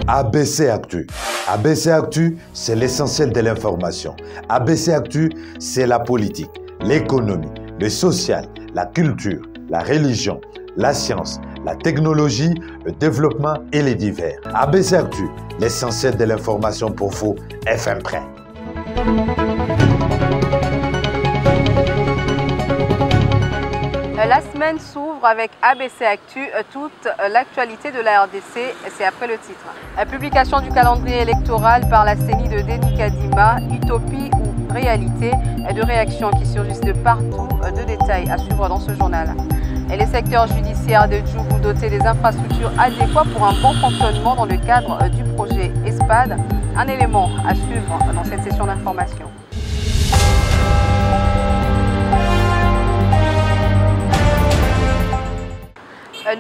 ABC Actu. ABC Actu, c'est l'essentiel de l'information. ABC Actu, c'est la politique, l'économie, le social, la culture, la religion, la science, la technologie, le développement et les divers. ABC Actu, l'essentiel de l'information pour vous, FM Prêt. La semaine s'ouvre avec ABC Actu, toute l'actualité de la RDC, c'est après le titre. La publication du calendrier électoral par la CENI de Denis Kadima, utopie ou réalité, de réactions qui surgissent de partout, de détails à suivre dans ce journal. Et les secteurs judiciaires de Djougou dotés des infrastructures adéquates pour un bon fonctionnement dans le cadre du projet ESPAD, un élément à suivre dans cette session d'information.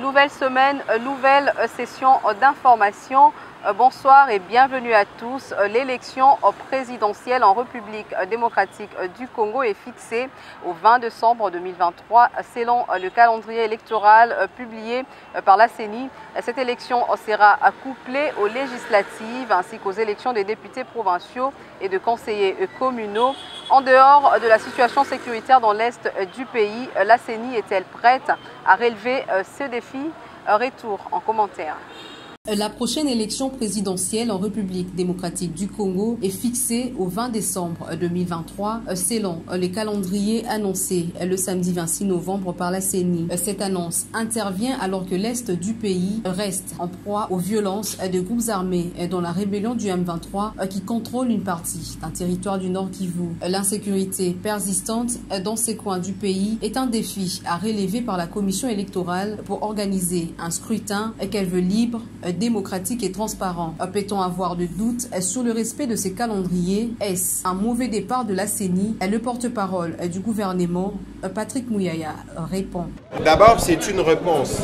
Nouvelle semaine, nouvelle session d'information. Bonsoir et bienvenue à tous. L'élection présidentielle en République démocratique du Congo est fixée au 20 décembre 2023 selon le calendrier électoral publié par la CENI. Cette élection sera couplée aux législatives ainsi qu'aux élections des députés provinciaux et de conseillers communaux. En dehors de la situation sécuritaire dans l'est du pays, la CENI est-elle prête à relever ce défi? Retour en commentaire. La prochaine élection présidentielle en République démocratique du Congo est fixée au 20 décembre 2023 selon le calendrier annoncé le samedi 26 novembre par la CENI. Cette annonce intervient alors que l'est du pays reste en proie aux violences de groupes armés dont la rébellion du M23 qui contrôle une partie d'un territoire du Nord Kivu. L'insécurité persistante dans ces coins du pays est un défi à relever par la commission électorale pour organiser un scrutin qu'elle veut libre, démocratique et transparent. Peut-on avoir de doutes sur le respect de ces calendriers? Est-ce un mauvais départ de la CENI? Le porte-parole du gouvernement, Patrick Mouyaya, répond. D'abord, c'est une réponse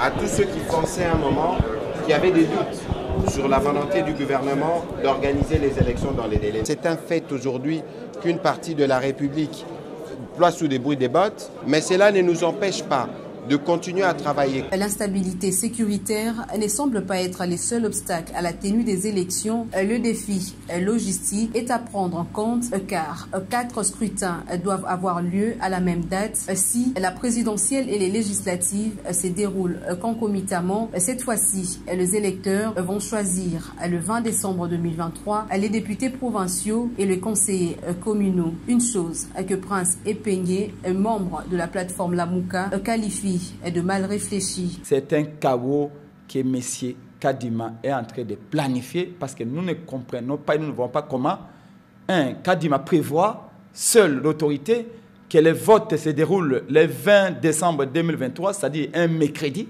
à tous ceux qui pensaient à un moment qu'il y avait des doutes sur la volonté du gouvernement d'organiser les élections dans les délais. C'est un fait aujourd'hui qu'une partie de la République ploie sous des bruits des bottes, mais cela ne nous empêche pas de continuer à travailler. L'instabilité sécuritaire ne semble pas être les seuls obstacles à la tenue des élections. Le défi logistique est à prendre en compte car 4 scrutins doivent avoir lieu à la même date. Si la présidentielle et les législatives se déroulent concomitamment, cette fois-ci, les électeurs vont choisir le 20 décembre 2023 les députés provinciaux et les conseillers communaux. Une chose que Prince Epengue, membre de la plateforme Lamouka, qualifie de mal réfléchi. C'est un chaos que M. Kadima est en train de planifier parce que nous ne comprenons pas, nous ne voyons pas comment Kadima prévoit seule l'autorité que les votes se déroulent le 20 décembre 2023, c'est-à-dire un mercredi,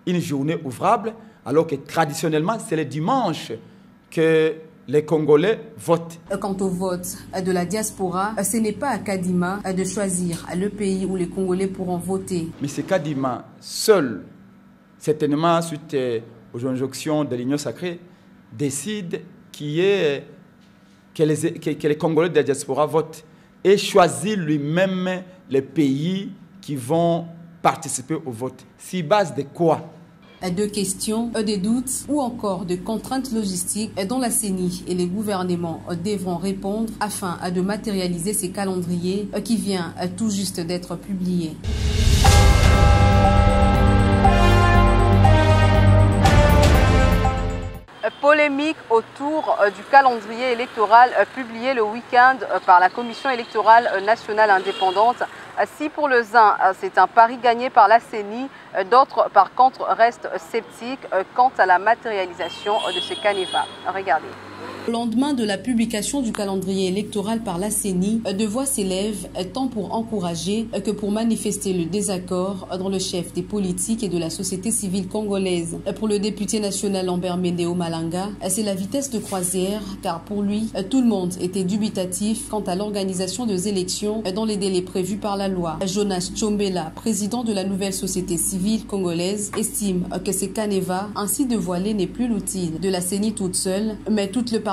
une journée ouvrable, alors que traditionnellement c'est le dimanche que les Congolais votent. Quant au vote de la diaspora, ce n'est pas à Kadima de choisir le pays où les Congolais pourront voter. Mais c'est Kadima seul, certainement suite aux injonctions de l'Union sacrée, décide que les Congolais de la diaspora votent et choisit lui-même les pays qui vont participer au vote. Sur base de quoi? De questions, des doutes ou encore de contraintes logistiques dont la CENI et les gouvernements devront répondre afin de matérialiser ces calendriers qui vient tout juste d'être publié. Polémique autour du calendrier électoral publié le week-end par la Commission électorale nationale indépendante. Si pour les uns, c'est un pari gagné par la CENI, d'autres, par contre, restent sceptiques quant à la matérialisation de ce canevas. Regardez. Au lendemain de la publication du calendrier électoral par la CENI, de voix s'élèvent tant pour encourager que pour manifester le désaccord dans le chef des politiques et de la société civile congolaise. Pour le député national Lambert Mendeo Malanga, c'est la vitesse de croisière car pour lui, tout le monde était dubitatif quant à l'organisation des élections dans les délais prévus par la loi. Jonas Tchombela, président de la nouvelle société civile congolaise, estime que ces canevas ainsi dévoilés n'est plus l'outil de la CENI toute seule, mais toute le parti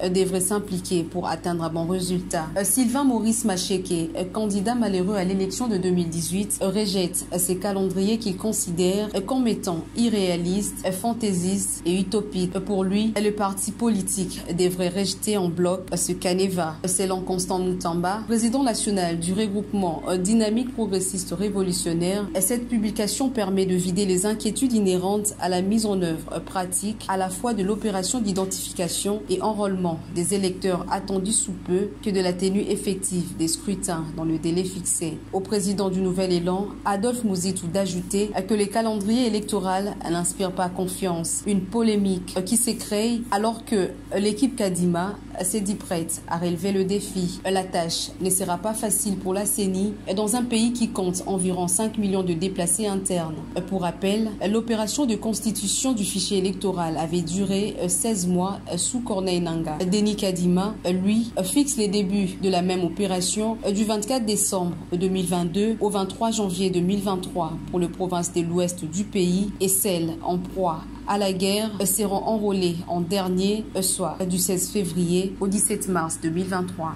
devrait s'impliquer pour atteindre un bon résultat. Sylvain Maurice Macheke, candidat malheureux à l'élection de 2018, rejette ces calendriers qu'il considère comme étant irréalistes, fantaisistes et utopiques. Pour lui, le parti politique devrait rejeter en bloc ce canevas. Selon Constant Moutamba, président national du regroupement Dynamique Progressiste Révolutionnaire, cette publication permet de vider les inquiétudes inhérentes à la mise en œuvre pratique à la fois de l'opération d'identification et enrôlement des électeurs attendus sous peu que de la tenue effective des scrutins dans le délai fixé. Au président du Nouvel Élan, Adolphe Mouzitou, d'ajouter que les calendriers électoraux n'inspirent pas confiance. Une polémique qui s'est créée alors que l'équipe Kadima s'est dit prête à relever le défi. La tâche ne sera pas facile pour la CENI dans un pays qui compte environ 5 millions de déplacés internes. Pour rappel, l'opération de constitution du fichier électoral avait duré 16 mois sous Corneille Nangaa. Denis Kadima, lui, fixe les débuts de la même opération du 24 décembre 2022 au 23 janvier 2023 pour les provinces de l'ouest du pays, et celles en proie à la guerre seront enrôlées en dernier, soit du 16 février au 17 mars 2023.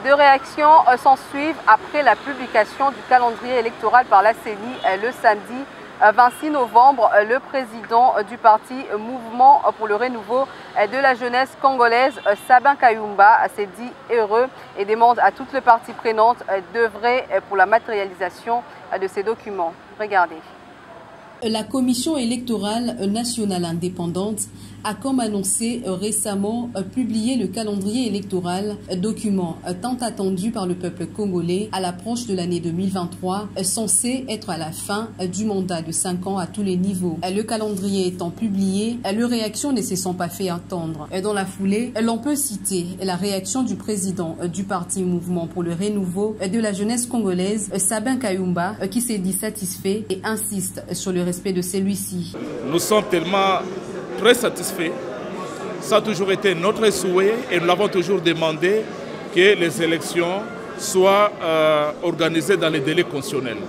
Deux réactions s'ensuivent après la publication du calendrier électoral par la CENI le samedi 26 novembre. Le président du parti Mouvement pour le renouveau de la jeunesse congolaise, Sabin Kayumba, s'est dit heureux et demande à toutes les parties prenantes d'œuvrer pour la matérialisation de ces documents. Regardez. La Commission électorale nationale indépendante a, comme annoncé récemment, publié le calendrier électoral, document tant attendu par le peuple congolais à l'approche de l'année 2023, censé être à la fin du mandat de 5 ans à tous les niveaux. Le calendrier étant publié, les réactions ne se sont pas fait entendre. Dans la foulée, l'on peut citer la réaction du président du parti Mouvement pour le renouveau de la jeunesse congolaise, Sabin Kayumba, qui s'est dit satisfait et insiste sur le respect de celui-ci. Nous sommes tellement très satisfaits. Ça a toujours été notre souhait et nous l'avons toujours demandé que les élections soient organisées dans les délais constitutionnels.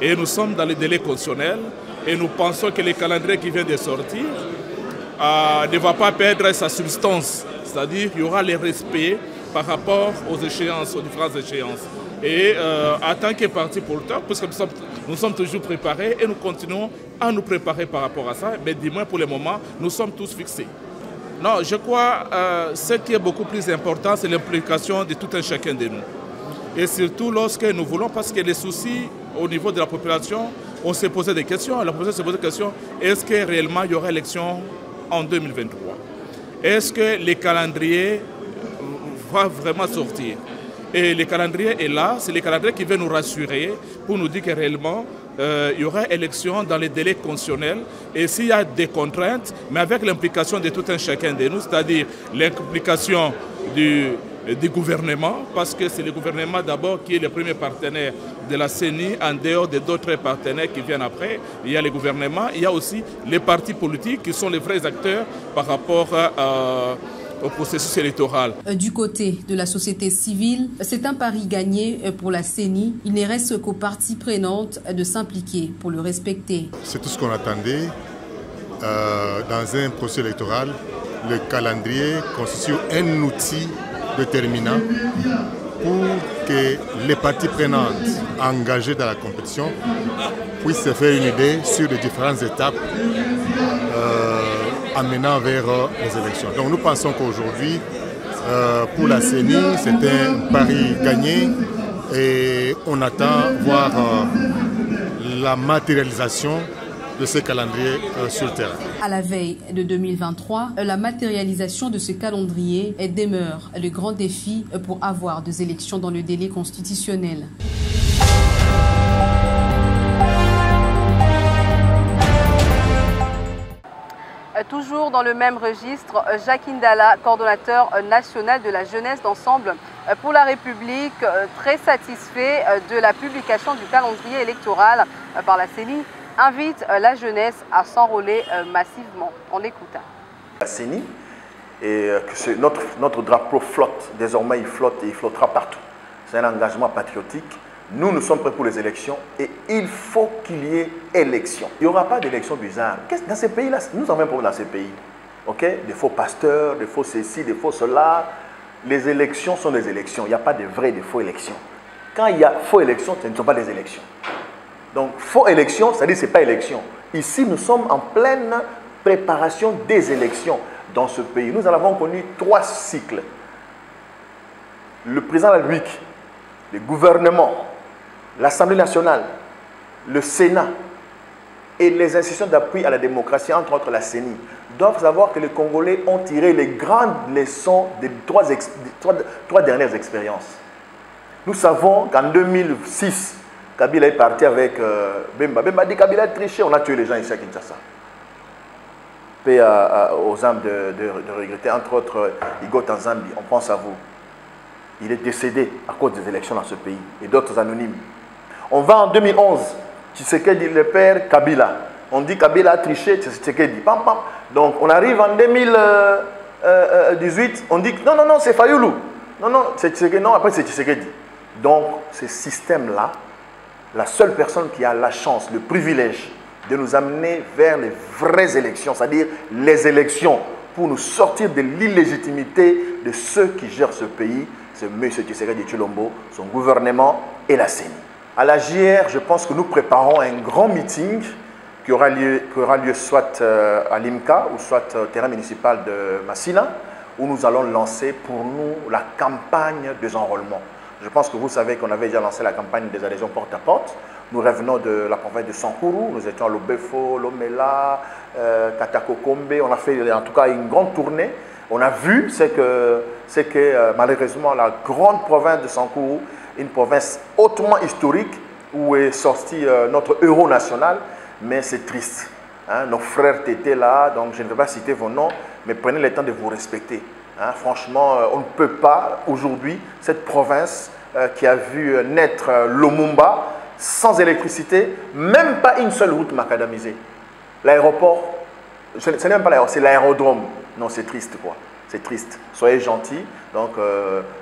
Et nous sommes dans les délais constitutionnels et nous pensons que le calendrier qui vient de sortir ne va pas perdre sa substance. C'est-à-dire qu'il y aura le respect par rapport aux échéances, aux différentes échéances. Et en tant que parti politique, puisque nous sommes toujours préparés et nous continuons à nous préparer par rapport à ça, mais du moins pour le moment, nous sommes tous fixés. Non, je crois que ce qui est beaucoup plus important, c'est l'implication de tout un chacun de nous. Et surtout lorsque nous voulons, parce que les soucis au niveau de la population, on s'est posé des questions. La population s'est posé des questions, est-ce que réellement il y aura élection en 2023? Est-ce que les calendriers vont vraiment sortir? Et le calendrier est là, c'est le calendrier qui vient nous rassurer pour nous dire que réellement il y aura élection dans les délais constitutionnels et s'il y a des contraintes, mais avec l'implication de tout un chacun de nous, c'est-à-dire l'implication du gouvernement, parce que c'est le gouvernement d'abord qui est le premier partenaire de la CENI en dehors de d'autres partenaires qui viennent après. Il y a le gouvernement, il y a aussi les partis politiques qui sont les vrais acteurs par rapport au processus électoral. Du côté de la société civile, c'est un pari gagné pour la CENI. Il ne reste qu'aux parties prenantes de s'impliquer pour le respecter. C'est tout ce qu'on attendait. Dans un processus électoral, le calendrier constitue un outil déterminant pour que les parties prenantes engagées dans la compétition puissent se faire une idée sur les différentes étapes amenant vers les élections. Donc nous pensons qu'aujourd'hui, pour la CENI, c'est un pari gagné et on attend voir la matérialisation de ce calendrier sur le terrain. À la veille de 2023, la matérialisation de ce calendrier demeure le grand défi pour avoir des élections dans le délai constitutionnel. Toujours dans le même registre, Jacques Indala, coordonnateur national de la jeunesse d'Ensemble pour la République, très satisfait de la publication du calendrier électoral par la CENI, invite la jeunesse à s'enrôler massivement. On l'écoute. La CENI, et que notre drapeau flotte, désormais il flotte et il flottera partout. C'est un engagement patriotique Nous sommes prêts pour les élections et il faut qu'il y ait élection. Il n'y aura pas d'élection bizarre. Dans ces pays-là, nous avons un problème dans ces pays. Okay? Des faux pasteurs, des faux ceci, des faux cela. Les élections sont des élections. Il n'y a pas de vraies et de faux élections. Quand il y a faux élections, ce ne sont pas des élections. Donc, faux élections, ça dit que ce n'est pas élection. Ici, nous sommes en pleine préparation des élections dans ce pays. Nous en avons connu 3 cycles. Le président de la République, le gouvernement, l'Assemblée nationale, le Sénat et les institutions d'appui à la démocratie, entre autres la CENI, doivent savoir que les Congolais ont tiré les grandes leçons des 3 dernières expériences. Nous savons qu'en 2006, Kabila est parti avec Bemba. Bemba dit Kabila a triché, on a tué les gens ici à Kinshasa. Paix aux âmes de regretter, entre autres Igo Tanzambi, on pense à vous. Il est décédé à cause des élections dans ce pays et d'autres anonymes. On va en 2011, Tshisekedi le père Kabila. On dit Kabila a triché, Tshisekedi. Pam, pam. Donc on arrive en 2018, on dit non, non, non, c'est Fayoulou. Non, non, c'est Tshisekedi. Non, après c'est Tshisekedi. Donc ce système-là, la seule personne qui a la chance, le privilège de nous amener vers les vraies élections, c'est-à-dire les élections pour nous sortir de l'illégitimité de ceux qui gèrent ce pays, c'est M. Tshisekedi Tshilombo, son gouvernement et la CENI. À la JR, je pense que nous préparons un grand meeting qui aura lieu soit à l'IMCA ou soit au terrain municipal de Massina, où nous allons lancer pour nous la campagne des enrôlements. Je pense que vous savez qu'on avait déjà lancé la campagne des adhésions porte-à-porte. Nous revenons de la province de Sankourou, nous étions à Lobefo, Lomela, Katakokombe, on a fait en tout cas une grande tournée. On a vu, c'est que malheureusement la grande province de Sankourou, une province hautement historique où est sorti notre héros national, mais c'est triste. Hein? Nos frères étaient là, donc je ne vais pas citer vos noms, mais prenez le temps de vous respecter. Hein? Franchement, on ne peut pas aujourd'hui, cette province qui a vu naître Lumumba, sans électricité, même pas une seule route macadamisée. L'aéroport, ce n'est même pas l'aéroport, c'est l'aérodrome. Non, c'est triste quoi, c'est triste. Soyez gentils, donc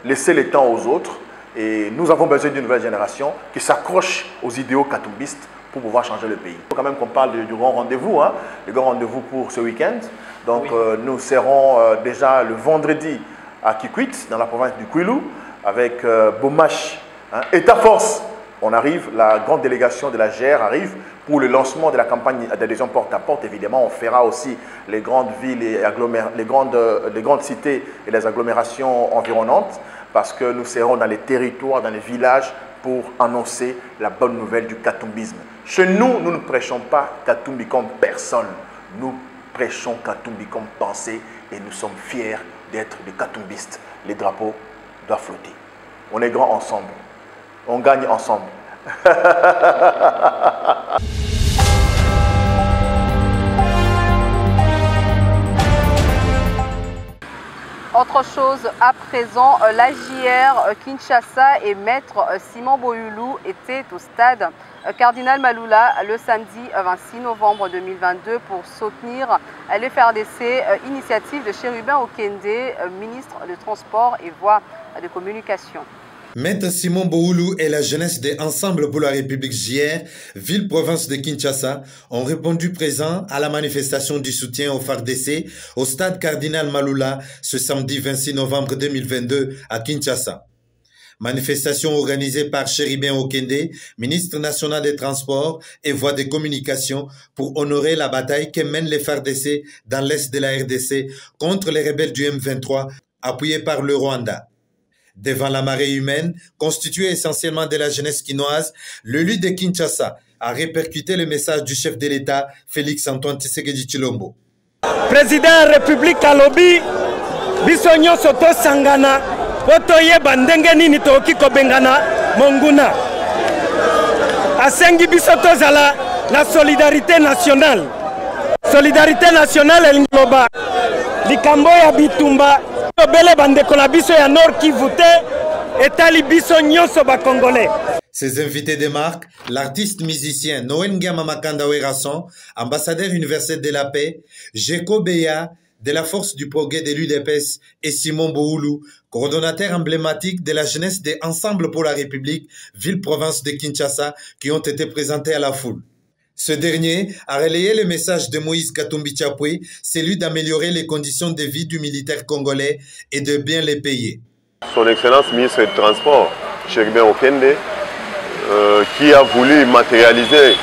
laissez le temps aux autres. Et nous avons besoin d'une nouvelle génération qui s'accroche aux idéaux katumbistes pour pouvoir changer le pays. Il faut quand même qu'on parle du grand rendez-vous, hein, le grand rendez-vous pour ce week-end. Donc oui. Nous serons déjà le vendredi à Kikwit, dans la province du Kwilu, avec Bomash, hein, État-Force. On arrive, la grande délégation de la GR arrive pour le lancement de la campagne d'adhésion porte-à-porte. Évidemment, on fera aussi les grandes villes et les grandes cités et les agglomérations environnantes parce que nous serons dans les territoires, dans les villages pour annoncer la bonne nouvelle du katumbisme. Chez nous, nous ne prêchons pas Katumbi comme personne. Nous prêchons Katumbi comme pensée et nous sommes fiers d'être des katumbistes. Les drapeaux doivent flotter. On est grands ensemble. On gagne ensemble. Autre chose à présent, la JR Kinshasa et Maître Simon Boyoulou étaient au stade Cardinal Maloula le samedi 26 novembre 2022 pour soutenir le FRDC, initiative de Chérubin Okende, ministre des Transports et Voies de Communication. Maître Simon Boyoulou et la jeunesse de Ensemble pour la République JR, ville-province de Kinshasa, ont répondu présent à la manifestation du soutien au FARDC au stade Cardinal Maloula ce samedi 26 novembre 2022 à Kinshasa. Manifestation organisée par Chérubin Okende, ministre national des Transports et Voies de Communication, pour honorer la bataille que mènent les FARDC dans l'est de la RDC contre les rebelles du M23, appuyés par le Rwanda. Devant la marée humaine, constituée essentiellement de la jeunesse quinoise, l'élu de Kinshasa a répercuté le message du chef de l'État, Félix Antoine Tshisekedi Tshilombo. Président de la République alobi, biso nyonso to sangana, poto yeba ndenge nini toki ko bengana monguna. Asengi biso tozala la solidarité nationale. Solidarité nationale elingloba likambo ya bitumba. Ses invités de marque, l'artiste musicien Noen Gama Makanda Werasson, ambassadeur universel de la paix, Jeko Beya, de la force du progrès de l'UDPS, et Simon Bououlou, coordonnateur emblématique de la jeunesse des Ensemble pour la République, ville-province de Kinshasa, qui ont été présentés à la foule. Ce dernier a relayé le message de Moïse Katumbi Tchapoué, celui d'améliorer les conditions de vie du militaire congolais et de bien les payer. Son Excellence ministre des Transports, Chéribin Okende, qui a voulu matérialiser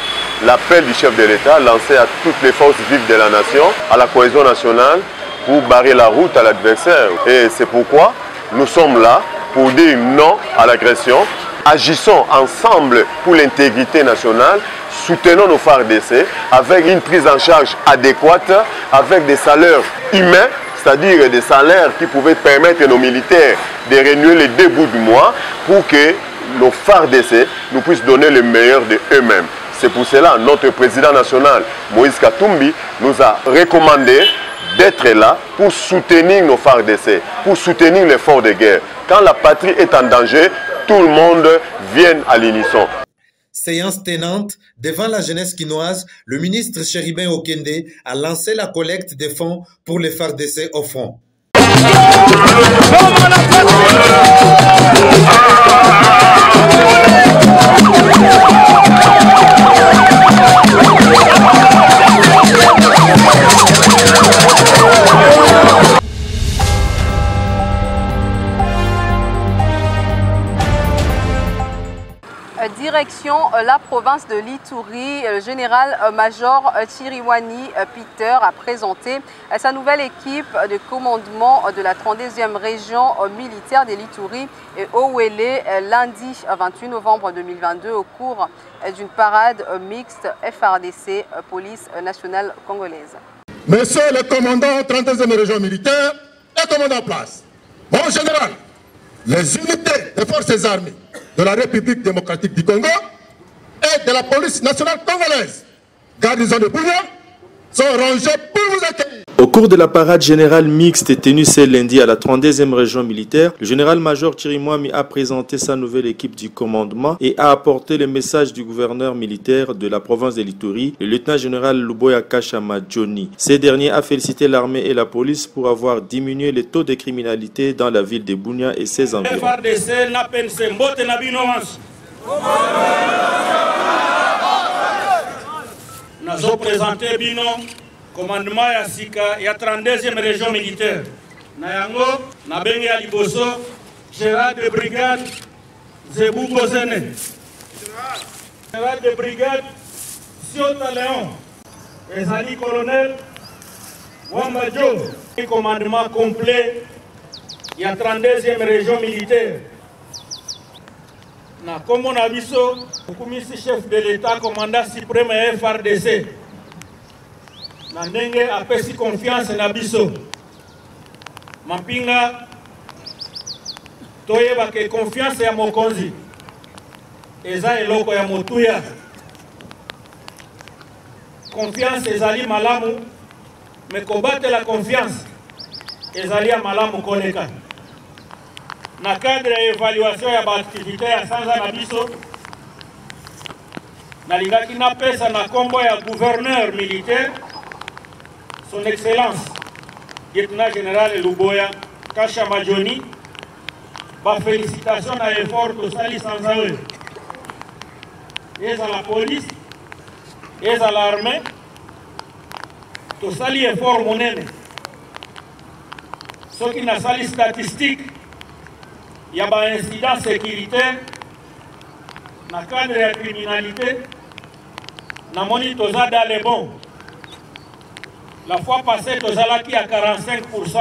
l'appel du chef de l'État lancé à toutes les forces vives de la nation, à la cohésion nationale, pour barrer la route à l'adversaire. Et c'est pourquoi nous sommes là pour dire non à l'agression. Agissons ensemble pour l'intégrité nationale, soutenons nos FARDC avec une prise en charge adéquate, avec des salaires humains, c'est-à-dire des salaires qui pouvaient permettre à nos militaires de renouer les 2 bouts du mois pour que nos FARDC nous puissent donner le meilleur d'eux-mêmes. C'est pour cela que notre président national, Moïse Katumbi, nous a recommandé d'être là pour soutenir nos FARDC, pour soutenir l'effort de guerre. Quand la patrie est en danger, tout le monde vient à l'unisson. Séance tenante, devant la jeunesse quinoise, le ministre Chéribin Okende a lancé la collecte des fonds pour les FARDC au front. Direction la province de l'Ituri, le général-major Chiriwani Peter a présenté sa nouvelle équipe de commandement de la 32e région militaire de l'Ituri et Owele lundi 28 novembre 2022 au cours d'une parade mixte FARDC Police nationale congolaise. Monsieur le commandant 32e région militaire et commandant en place, mon général, les unités des forces armées de la République démocratique du Congo et de la police nationale congolaise, garnison de Bunia, sont rangés pour vous accueillir. Au cours de la parade générale mixte tenue ce lundi à la 32e région militaire, le général-major Chirimwami a présenté sa nouvelle équipe du commandement et a apporté le message du gouverneur militaire de la province de l'Ituri, le lieutenant-général Luboya Kashama Johnny. Ces derniers a félicité l'armée et la police pour avoir diminué le taux de criminalité dans la ville de Bunia et ses environs. Commandement ya Sika, ya 32e région militaire. Nayango, Nabenge Aliboso, Gérard de brigade, Zebou Bozene. Gérard de brigade, Siota Léon, Ezali colonel, Wamba Joe. Commandement complet, ya 32e région militaire. Na comme on a vu ça, le chef de l'État, commandant suprême FARDC. Na ndenge apesi confiance na biso mapinga toyeba ke confiance ya mokonzi eza eloko ya motuya confiance ezali malamu me kobatela la confiance ezali ya malamu koleka na cadre ya évaluation ya baaktivité ya sanza na biso nalingaki napesa na kombo ya gouverneur militaire Son Excellence, lieutenant général Luboya Kashama Johnny, félicitations à l'effort de Sali Sanzawe. Et à la police, et à l'armée, to Sali effort monene. Ce qui n'a sali statistique, il y a un incident sécuritaire, dans le cadre de la criminalité, dans le moniteur dans les bons. La fois passée, Tozalaki à 45%.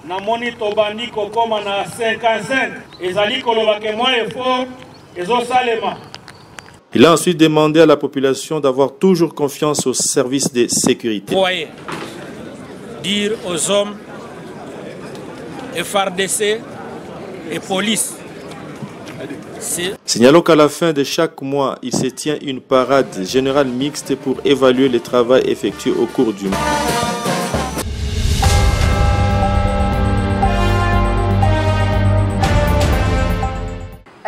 Namoni Tobandi Kokoma na 55%. Ezali Kolobake moins effort. Ezo Salema. Il a ensuite demandé à la population d'avoir toujours confiance aux services de sécurité. Voyez, dire aux hommes, FARDC et police. Signalons qu'à la fin de chaque mois, il se tient une parade générale mixte pour évaluer le travail effectué au cours du mois.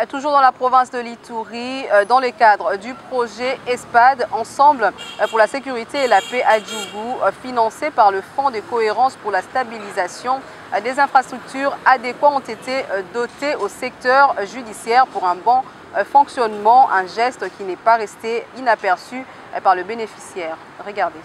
Toujours dans la province de l'Ituri, dans le cadre du projet ESPAD, Ensemble pour la sécurité et la paix à Djougou, financé par le Fonds de cohérence pour la stabilisation, des infrastructures adéquates ont été dotées au secteur judiciaire pour un bon fonctionnement, un geste qui n'est pas resté inaperçu par le bénéficiaire. Regardez.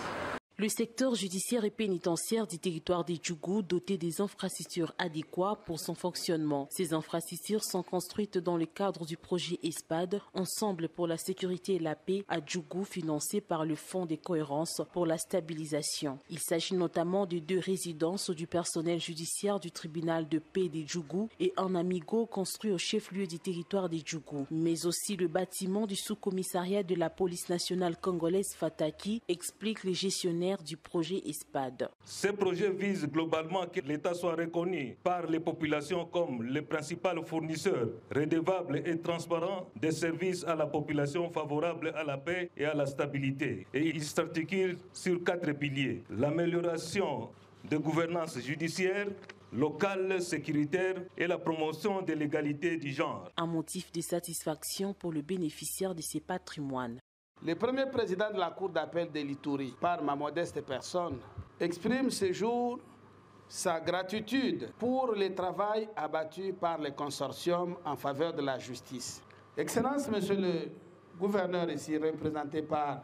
Le secteur judiciaire et pénitentiaire du territoire de Djougou doté des infrastructures adéquates pour son fonctionnement. Ces infrastructures sont construites dans le cadre du projet ESPAD, Ensemble pour la sécurité et la paix à Djougou, financé par le Fonds de cohérence pour la stabilisation. Il s'agit notamment de 2 résidences du personnel judiciaire du tribunal de paix de Djougou et un amigo construit au chef-lieu du territoire de Djougou, mais aussi le bâtiment du sous-commissariat de la police nationale congolaise Fataki, explique les gestionnaires du projet ESPAD. Ce projet vise globalement à que l'État soit reconnu par les populations comme le principal fournisseur redevable et transparent des services à la population favorable à la paix et à la stabilité. Et il s'articule sur 4 piliers. L'amélioration de gouvernance judiciaire, locale, sécuritaire et la promotion de l'égalité du genre. Un motif de satisfaction pour le bénéficiaire de ces patrimoines. Le premier président de la Cour d'appel de l'Ituri, par ma modeste personne, exprime ce jour sa gratitude pour le travail abattu par le consortium en faveur de la justice. Excellence, Monsieur le gouverneur, ici représenté par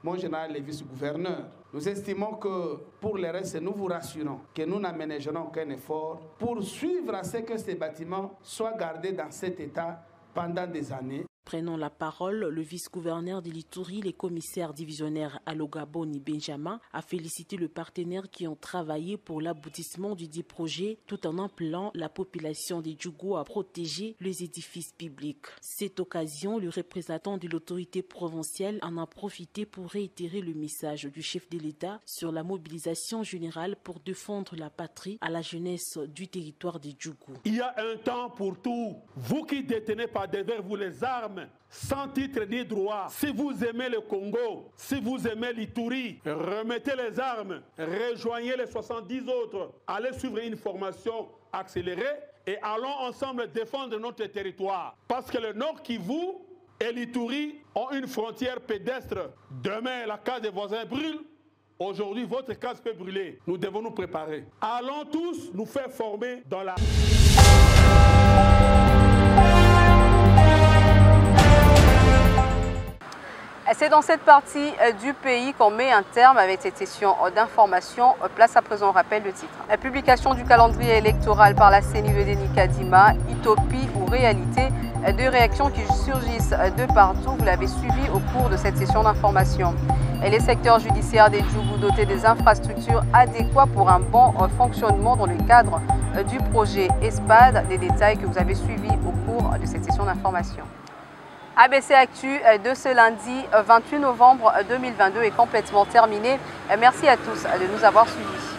mon général et vice-gouverneur, nous estimons que pour le reste, nous vous rassurons que nous n'aménagerons aucun effort pour suivre à ce que ces bâtiments soient gardés dans cet état pendant des années. Prenant la parole, le vice-gouverneur de l'Ituri, le commissaire divisionnaire Alogaboni Benjamin, a félicité le partenaire qui ont travaillé pour l'aboutissement du dit projet, tout en appelant la population de Djougou à protéger les édifices publics. Cette occasion, le représentant de l'autorité provinciale en a profité pour réitérer le message du chef de l'État sur la mobilisation générale pour défendre la patrie à la jeunesse du territoire de Djougou. Il y a un temps pour tout. Vous qui détenez par derrière vous les armes, sans titre ni droit, si vous aimez le Congo, si vous aimez l'Ituri, remettez les armes, rejoignez les 70 autres, allez suivre une formation accélérée et allons ensemble défendre notre territoire. Parce que le Nord Kivu et l'Ituri ont une frontière pédestre. Demain, la case des voisins brûle. Aujourd'hui, votre case peut brûler. Nous devons nous préparer. Allons tous nous faire former dans la... C'est dans cette partie du pays qu'on met un terme avec cette session d'information. Place à présent au rappel de titre. La publication du calendrier électoral par la CENI de Denis Kadima, utopie ou réalité, deux réactions qui surgissent de partout. Vous l'avez suivi au cours de cette session d'information. Et les secteurs judiciaires des Djougou dotés des infrastructures adéquates pour un bon fonctionnement dans le cadre du projet ESPAD. Des détails que vous avez suivis au cours de cette session d'information. ABC Actu de ce lundi 28 novembre 2022 est complètement terminé. Merci à tous de nous avoir suivis.